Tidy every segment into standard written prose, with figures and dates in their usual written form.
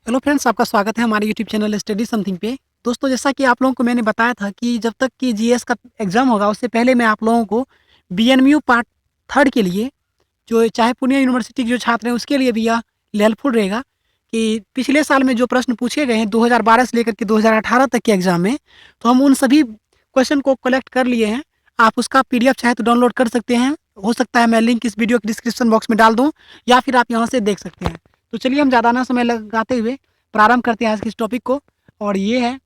Hello friends, आपका स्वागत है हमारे यूट्यूब चैनल स्टडी समथिंग पे। दोस्तों, जैसा कि आप लोगों को मैंने बताया था कि जब तक कि जीएस का एग्ज़ाम होगा उससे पहले मैं आप लोगों को बीएनयू पार्ट थर्ड के लिए, जो चाहे पुणे यूनिवर्सिटी के जो छात्र हैं उसके लिए भी यह हेल्पफुल रहेगा कि पिछले साल में जो प्रश्न पूछे गए हैं 2012 से लेकर के 2018 तक के एग्ज़ाम में, तो हम उन सभी क्वेश्चन को कलेक्ट कर लिए हैं। आप उसका पीडीएफ चाहे तो डाउनलोड कर सकते हैं। हो सकता है मैं लिंक इस वीडियो के डिस्क्रिप्शन बॉक्स में डाल दूँ या फिर आप यहाँ से देख सकते हैं। तो चलिए हम ज़्यादा ना समय लगाते हुए प्रारंभ करते हैं आज के इस टॉपिक को। और ये है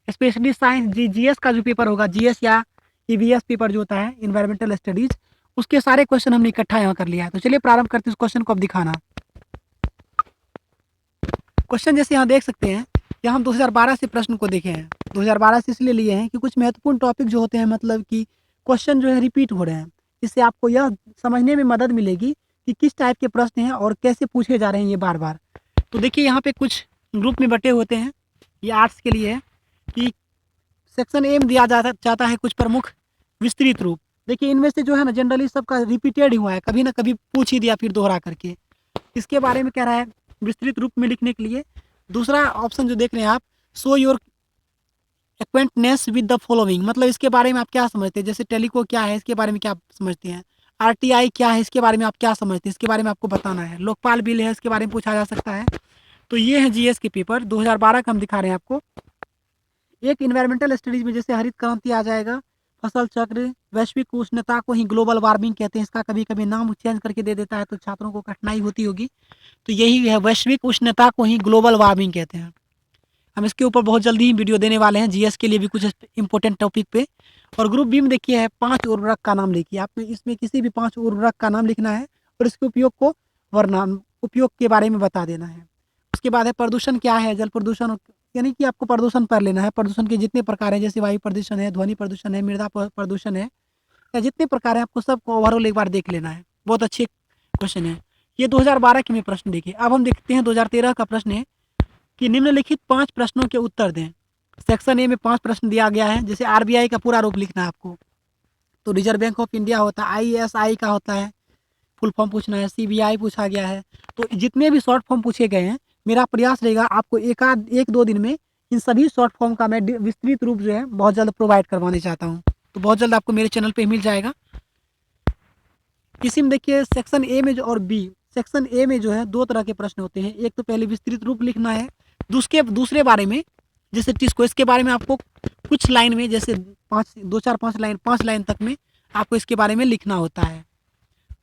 स्पेशली साइंस जीएस का जो पेपर होगा, जीएस या ईवीएस पेपर जो होता है इन्वायरमेंटल स्टडीज, उसके सारे क्वेश्चन हमने इकट्ठा यहाँ कर लिया है। तो चलिए प्रारंभ करते हैं उस क्वेश्चन को अब दिखाना। क्वेश्चन जैसे यहाँ देख सकते हैं, यहाँ हम 2012 से प्रश्न को देखे हैं। 2012 से इसलिए लिए हैं कि कुछ महत्वपूर्ण टॉपिक जो होते हैं, मतलब कि क्वेश्चन जो है रिपीट हो रहे हैं। इससे आपको यह समझने में मदद मिलेगी कि किस टाइप के प्रश्न हैं और कैसे पूछे जा रहे हैं ये बार बार। तो देखिए यहाँ पे कुछ ग्रुप में बटे होते हैं। ये आर्ट्स के लिए है कि सेक्शन ए में दिया जाता है कुछ प्रमुख विस्तृत रूप। देखिए इनमें से जो है ना जनरली सबका रिपीटेड ही हुआ है, कभी ना कभी पूछ ही दिया फिर दोहरा करके। इसके बारे में कह रहा है विस्तृत रूप में लिखने के लिए। दूसरा ऑप्शन जो देख रहे हैं आप, show your acquaintance with the following, मतलब इसके बारे में आप क्या समझते हैं। जैसे टेलीको क्या है, इसके बारे में क्या समझते हैं। आरटीआई क्या है, इसके बारे में आप क्या समझते हैं, इसके बारे में आपको बताना है। लोकपाल बिल है, इसके बारे में पूछा जा सकता है। तो ये है जीएस के पेपर 2012 का हम दिखा रहे हैं आपको। एक इन्वायरमेंटल स्टडीज में जैसे हरित क्रांति आ जाएगा, फसल चक्र, वैश्विक उष्णता को ही ग्लोबल वार्मिंग कहते हैं। इसका कभी कभी नाम चेंज करके दे देता है तो छात्रों को कठिनाई होती होगी। तो यही है, वैश्विक उष्णता को ही ग्लोबल वार्मिंग कहते हैं। हम इसके ऊपर बहुत जल्दी ही वीडियो देने वाले हैं, जीएस के लिए भी कुछ इंपॉर्टेंट टॉपिक पे। और ग्रुप बी में देखिए है 5 उर्वरक का नाम लिखिए। आपको इसमें किसी भी 5 उर्वरक का नाम लिखना है और इसके उपयोग को वर्णन उपयोग के बारे में बता देना है। उसके बाद है प्रदूषण क्या है, जल प्रदूषण, यानी कि आपको प्रदूषण पढ़ लेना है। प्रदूषण के जितने प्रकार हैं, जैसे वायु प्रदूषण है, ध्वनि प्रदूषण है, मृदा प्रदूषण है, या जितने प्रकार हैं आपको सबको ओवरऑल एक बार देख लेना है। बहुत अच्छे क्वेश्चन है ये। 2012 के में प्रश्न देखिए। अब हम देखते हैं 2013 का प्रश्न है कि निम्नलिखित 5 प्रश्नों के उत्तर दें। सेक्शन ए में 5 प्रश्न दिया गया है। जैसे आरबीआई का पूरा रूप लिखना है आपको, तो रिजर्व बैंक ऑफ इंडिया होता है, आईएसआई का होता है, फुल फॉर्म पूछना है, सीबीआई पूछा गया है। तो जितने भी शॉर्ट फॉर्म पूछे गए हैं, मेरा प्रयास रहेगा आपको एक दो दिन में इन सभी शॉर्ट फॉर्म का मैं विस्तृत रूप जो है बहुत जल्द प्रोवाइड करवाने चाहता हूँ। तो बहुत जल्द आपको मेरे चैनल पे मिल जाएगा। इसी में देखिए सेक्शन ए में जो और बी, सेक्शन ए में जो है 2 तरह के प्रश्न होते हैं। एक तो पहले विस्तृत रूप लिखना है, दूसरे बारे में, जैसे टिस्को, इसके बारे में आपको कुछ लाइन में, जैसे 5 लाइन तक में आपको इसके बारे में लिखना होता है।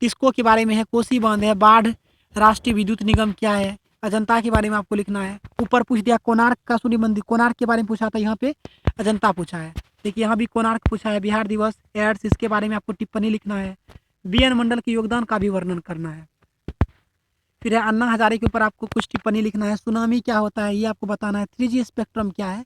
टिस्को के बारे में है, कोसी बांध है, बाढ़, राष्ट्रीय विद्युत निगम क्या है, अजंता के बारे में आपको लिखना है। ऊपर पूछ दिया कोणार्क का सूर्य मंदिर, कोणार्क के बारे में पूछा था, यहाँ पे अजंता पूछा है। देखिए यहाँ भी कोणार्क पूछा है। बिहार दिवस, एड्स, इसके बारे में आपको टिप्पणी लिखना है। बीएन मंडल के योगदान का भी वर्णन करना है। फिर है अन्ना हजारे के ऊपर आपको कुछ टिप्पणी लिखना है। सुनामी क्या होता है ये आपको बताना है। 3G स्पेक्ट्रम क्या है,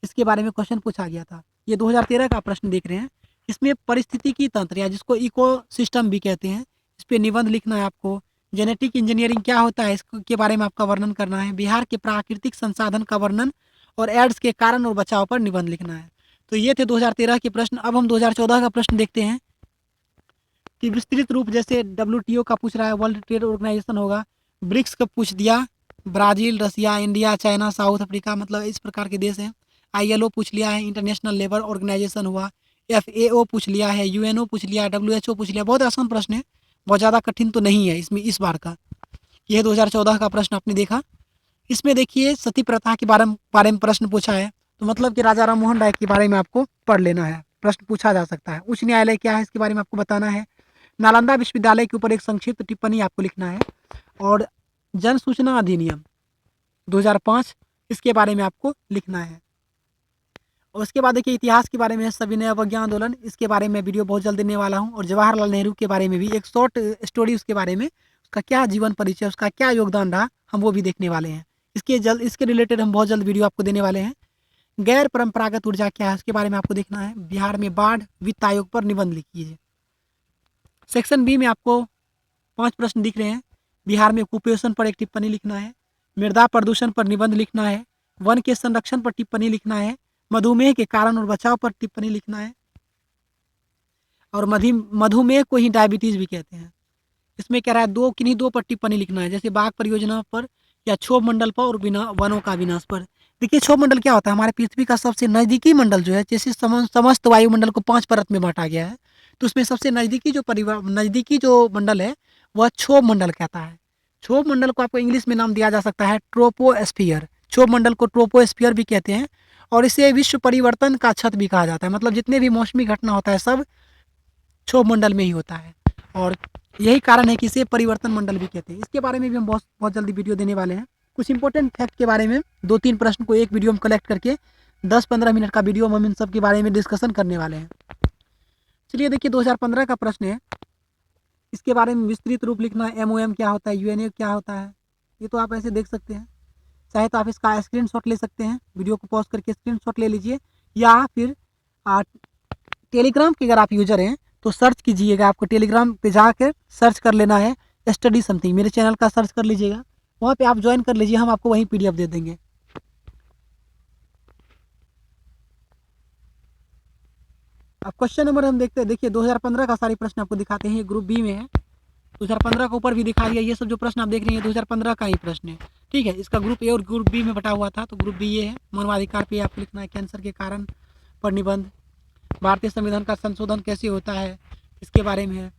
इसके बारे में क्वेश्चन पूछा गया था। ये 2013 का प्रश्न देख रहे हैं। इसमें परिस्थितिकी तंत्र या जिसको इको सिस्टम भी कहते हैं, इस पर निबंध लिखना है आपको। जेनेटिक इंजीनियरिंग क्या होता है, इसके बारे में आपका वर्णन करना है। बिहार के प्राकृतिक संसाधन का वर्णन और एड्स के कारण और बचाव पर निबंध लिखना है। तो ये थे 2013 के प्रश्न। अब हम 2014 का प्रश्न देखते हैं कि विस्तृत रूप, जैसे WTO का पूछ रहा है, वर्ल्ड ट्रेड ऑर्गेनाइजेशन होगा। ब्रिक्स का पूछ दिया, ब्राज़ील, रसिया, इंडिया, चाइना, साउथ अफ्रीका, मतलब इस प्रकार के देश हैं। ILO पूछ लिया है, इंटरनेशनल लेबर ऑर्गेनाइजेशन हुआ। FAO पूछ लिया है, UNO पूछ लिया, WHO पूछ लिया। बहुत आसान प्रश्न है, बहुत ज़्यादा कठिन तो नहीं है इसमें इस बार का। यह 2014 का प्रश्न आपने देखा। इसमें देखिए सती प्रथा के बारे में प्रश्न पूछा है। तो मतलब कि राजा राम मोहन राय के बारे में आपको पढ़ लेना है, प्रश्न पूछा जा सकता है। उच्च न्यायालय क्या है, इसके बारे में आपको बताना है। नालंदा विश्वविद्यालय के ऊपर एक संक्षिप्त टिप्पणी आपको लिखना है। और जन सूचना अधिनियम 2005, इसके बारे में आपको लिखना है। और उसके बाद देखिए इतिहास के बारे में सविनय अवज्ञा आंदोलन, इसके बारे में वीडियो बहुत जल्द देने वाला हूँ। और जवाहरलाल नेहरू के बारे में भी एक शॉर्ट स्टोरी, उसके बारे में, उसका क्या जीवन परिचय, उसका क्या योगदान रहा, हम वो भी देखने वाले हैं। इसके रिलेटेड हम बहुत जल्द वीडियो आपको देने वाले हैं। गैर परंपरागत ऊर्जा क्या है, उसके बारे में आपको देखना है। बिहार में बाढ़, वित्त आयोग पर निबंध लिखिए। सेक्शन बी में आपको 5 प्रश्न दिख रहे हैं। बिहार में कुपोषण पर एक टिप्पणी लिखना है। मृदा प्रदूषण पर निबंध लिखना है। वन के संरक्षण पर टिप्पणी लिखना है। मधुमेह के कारण और बचाव पर टिप्पणी लिखना है। और मधुमेह को ही डायबिटीज भी कहते हैं। इसमें कह रहा है किन्हीं दो पर टिप्पणी लिखना है। जैसे बाघ परियोजना पर या क्षोभ मंडल पर और बिना वनों का विनाश पर। देखिए क्षोभ मंडल क्या होता है, हमारे पृथ्वी का सबसे नजदीकी मंडल जो है, जैसे समस्त वायुमंडल को 5 परत में बांटा गया है, तो उसमें सबसे नजदीकी जो मंडल है वह क्षोभ मंडल कहता है। क्षोभ मंडल को आपको इंग्लिश में नाम दिया जा सकता है ट्रोपोस्फियर। क्षोभ मंडल को ट्रोपोस्फियर भी कहते हैं और इसे विश्व परिवर्तन का छत भी कहा जाता है। मतलब जितने भी मौसमी घटना होता है सब क्षोभ मंडल में ही होता है और यही कारण है कि इसे परिवर्तन मंडल भी कहते हैं। इसके बारे में भी हम बहुत बहुत जल्दी वीडियो देने वाले हैं। कुछ इंपॉर्टेंट फैक्ट के बारे में 2-3 प्रश्न को एक वीडियो में कलेक्ट करके 10-15 मिनट का वीडियो हम इन सब के बारे में डिस्कशन करने वाले हैं। चलिए देखिए 2015 का प्रश्न है, इसके बारे में विस्तृत रूप लिखना है। MOM क्या होता है, UNO क्या होता है, ये तो आप ऐसे देख सकते हैं। चाहे तो आप इसका स्क्रीनशॉट ले सकते हैं, वीडियो को पॉज करके स्क्रीनशॉट ले लीजिए, या फिर टेलीग्राम के अगर आप यूजर हैं तो सर्च कीजिएगा, आपको टेलीग्राम पे जाकर सर्च कर लेना है स्टडी समथिंग, मेरे चैनल का सर्च कर लीजिएगा, वहाँ पे आप ज्वाइन कर लीजिए, हम आपको वहीं PDF दे देंगे। अब क्वेश्चन नंबर हम देखते हैं। देखिए 2015 का सारे प्रश्न आपको दिखाते हैं, ये ग्रुप बी में है। 2015 के ऊपर भी दिखा दिया, ये सब जो प्रश्न आप देख रहे हैं 2015 का ही प्रश्न है, ठीक है। इसका ग्रुप ए और ग्रुप बी में बटा हुआ था, तो ग्रुप बी ये है। मानवाधिकार पे आपको लिखना है, कैंसर के कारण पर निबंध, भारतीय संविधान का संशोधन कैसे होता है इसके बारे में है।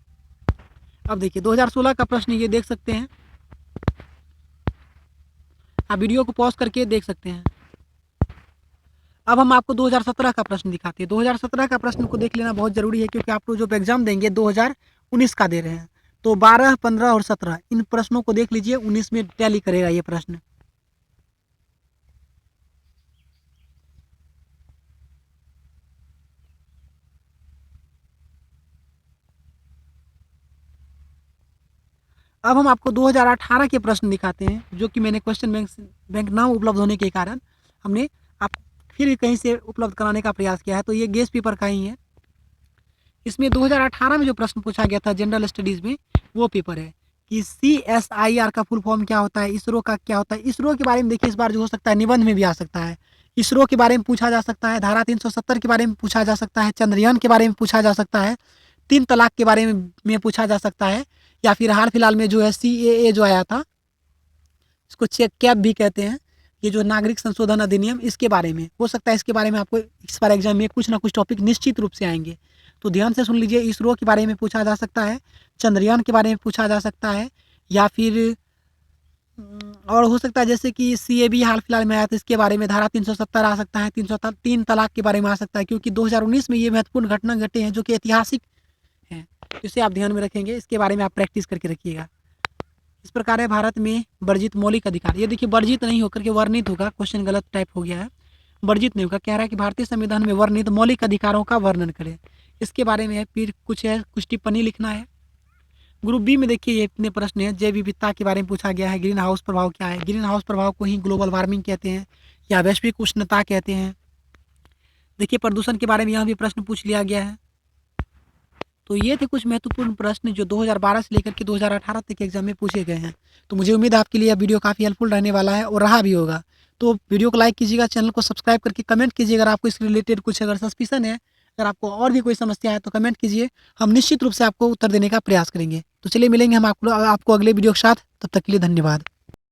अब देखिए 2016 का प्रश्न ये देख सकते हैं, आप वीडियो को पॉज करके देख सकते हैं। अब हम आपको 2017 का प्रश्न दिखाते हैं। 2017 का प्रश्न को देख लेना बहुत जरूरी है, क्योंकि आप लोग जो एग्जाम देंगे 2019 का दे रहे हैं, तो 12, 15 और 17 इन प्रश्नों को देख लीजिए, 19 में टैली करेगा ये प्रश्न। अब हम आपको 2018 के प्रश्न दिखाते हैं, जो कि मैंने क्वेश्चन बैंक ना उपलब्ध होने के कारण हमने आप फिर कहीं से उपलब्ध कराने का प्रयास किया है, तो ये गेस्ट पेपर का ही है। इसमें 2018 में जो प्रश्न पूछा गया था जनरल स्टडीज में, वो पेपर है कि CSIR का फुल फॉर्म क्या होता है, इसरो का क्या होता है। इसरो के बारे में देखिए इस बार जो हो सकता है निबंध में भी आ सकता है, इसरो के बारे में पूछा जा सकता है, धारा 370 के बारे में पूछा जा सकता है, चंद्रयान के बारे में पूछा जा सकता है, 3 तलाक के बारे में पूछा जा सकता है, या फिर हाल फिलहाल में जो है CAA जो आया था, इसको चेक कैप भी कहते हैं, ये जो नागरिक संशोधन अधिनियम, इसके बारे में हो सकता है, इसके बारे में आपको इस बार एग्जाम में कुछ ना कुछ टॉपिक निश्चित रूप से आएंगे, तो ध्यान से सुन लीजिए। इसरो के बारे में पूछा जा सकता है, चंद्रयान के बारे में पूछा जा सकता है, या फिर और हो सकता है जैसे कि CAB हाल फिलहाल में आया था, इसके बारे में धारा 370 आ सकता है, 303 तलाक के बारे में आ सकता है, क्योंकि 2019 में ये महत्वपूर्ण घटना घटे हैं जो कि ऐतिहासिक हैं, इसे आप ध्यान में रखेंगे, इसके बारे में आप प्रैक्टिस करके रखिएगा। इस प्रकार है भारत में वर्जित मौलिक अधिकार, ये देखिए वर्जित नहीं होकर के वर्णित होगा, क्वेश्चन गलत टाइप हो गया है, वर्जित नहीं होगा, कह रहा है कि भारतीय संविधान में वर्णित मौलिक अधिकारों का वर्णन करें, इसके बारे में है। फिर कुछ है, कुछ टिप्पणी लिखना है। ग्रुप बी में देखिए ये इतने प्रश्न है, जैव विविधता के बारे में पूछा गया है, ग्रीन हाउस प्रभाव क्या है, ग्रीन हाउस प्रभाव को ही ग्लोबल वार्मिंग कहते हैं या वैश्विक उष्णता कहते हैं। देखिए प्रदूषण के बारे में यहाँ भी प्रश्न पूछ लिया गया है। तो ये थे कुछ महत्वपूर्ण प्रश्न जो 2012 से लेकर के 2018 तक के एग्जाम में पूछे गए हैं। तो मुझे उम्मीद है आपके लिए यह वीडियो काफ़ी हेल्पफुल रहने वाला है और रहा भी होगा। तो वीडियो को लाइक कीजिएगा, चैनल को सब्सक्राइब करके कमेंट कीजिए, अगर आपको इससे रिलेटेड कुछ अगर सस्पिशन है, अगर आपको और भी कोई समस्या है तो कमेंट कीजिए, हम निश्चित रूप से आपको उत्तर देने का प्रयास करेंगे। तो चलिए मिलेंगे हम आपको अगले वीडियो के साथ, तब तक के लिए धन्यवाद।